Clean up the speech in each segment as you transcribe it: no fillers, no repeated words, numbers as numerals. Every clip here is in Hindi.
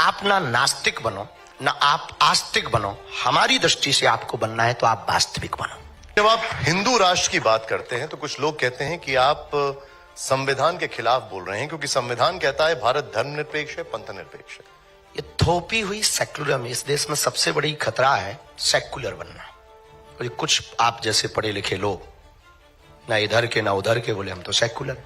आप ना नास्तिक बनो ना आप आस्तिक बनो, हमारी दृष्टि से आपको बनना है तो आप वास्तविक बनो। जब आप हिंदू राष्ट्र की बात करते हैं तो कुछ लोग कहते हैं कि आप संविधान के खिलाफ बोल रहे हैं, क्योंकि संविधान कहता है भारत धर्मनिरपेक्ष है, पंथ निरपेक्ष है। ये थोपी हुई सेक्युलर, इस देश में सबसे बड़ी खतरा है सेक्युलर बनना। और कुछ आप जैसे पढ़े लिखे लोग ना इधर के ना उधर के बोले हम तो सेक्युलर।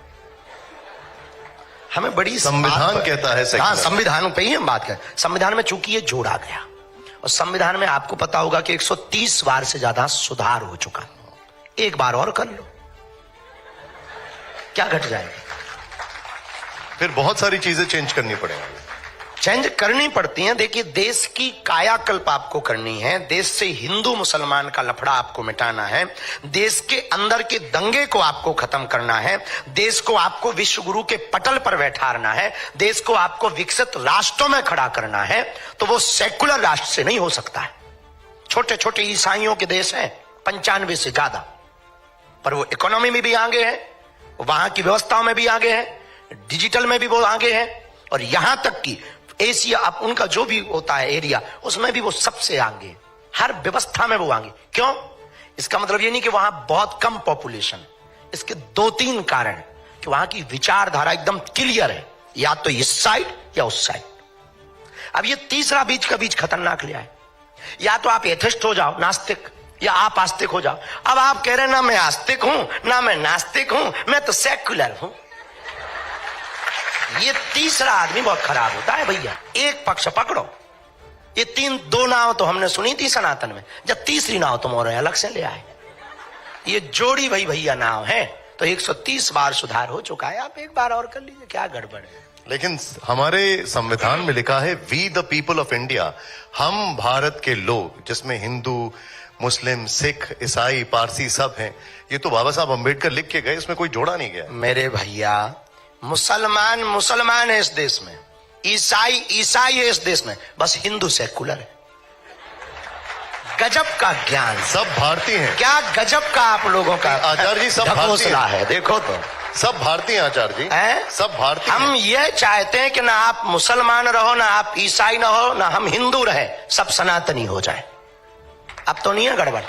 हमें बड़ी संविधान कहता है सेक्युलर। हाँ, संविधान पे ही हम बात करें। संविधान में चूंकि ये जोड़ा गया और संविधान में आपको पता होगा कि 130 बार से ज्यादा सुधार हो चुका। एक बार और कर लो, क्या घट जाएगा? फिर बहुत सारी चीजें चेंज करनी पड़ेंगी। चेंज करनी पड़ती हैं। देखिए, देश की कायाकल्प आपको करनी है, देश से हिंदू मुसलमान का लफड़ा आपको मिटाना है, देश के अंदर के दंगे को आपको खत्म करना है, देश को आपको विश्व गुरु के पटल पर बैठाना है, देश को आपको विकसित राष्ट्रों में खड़ा करना है। तो वो सेकुलर राष्ट्र से नहीं हो सकता है। छोटे छोटे ईसाइयों के देश हैं 95 से ज्यादा, पर वो इकोनॉमी में भी आगे हैं, वहां की व्यवस्थाओं में भी आगे हैं, डिजिटल में भी वो आगे हैं, और यहां तक कि एशिया, अब उनका जो भी होता है एरिया, उसमें भी वो सबसे आगे, हर व्यवस्था में वो आगे। क्यों? इसका मतलब ये नहीं कि वहां बहुत कम पॉपुलेशन। इसके 2-3 कारण कि वहां की विचारधारा एकदम क्लियर है, या तो इस साइड या उस साइड। अब ये तीसरा बीच का बीच खतरनाक लिया है। या तो आप एथिस्ट हो जाओ, नास्तिक, या आप आस्तिक हो जाओ। अब आप कह रहे हैं ना मैं आस्तिक हूं ना मैं नास्तिक हूं, मैं तो सेक्युलर हूं। ये तीसरा आदमी बहुत खराब होता है भैया। एक पक्ष पकड़ो। ये 2 नाव तो हमने सुनी थी सनातन में, जब तीसरी नाव तुम और अलग से ले आए। ये जोड़ी भाई भैया नाव है, तो 130 बार सुधार हो चुका है। आप एक बार और कर लीजिए, क्या गड़बड़ है? लेकिन हमारे संविधान में लिखा है we the people of India, हम भारत के लोग, जिसमें हिंदू, मुस्लिम, सिख, ईसाई, पारसी सब हैं। ये तो बाबा साहब अंबेडकर लिख के गए, इसमें कोई जोड़ा नहीं गया। मेरे भैया, मुसलमान मुसलमान है इस देश में, ईसाई ईसाई है इस देश में, बस हिंदू सेकुलर है। गजब का ज्ञान। सब भारतीय हैं। क्या गजब का आप लोगों का आचार्य जी, सब भारतीय है। देखो तो सब भारतीय आचार्य जी है? सब भारतीय। हम ये चाहते हैं कि ना आप मुसलमान रहो, ना आप ईसाई ना हो, ना हम हिंदू रहे, सब सनातनी हो जाए। अब तो नहीं है गड़बड़।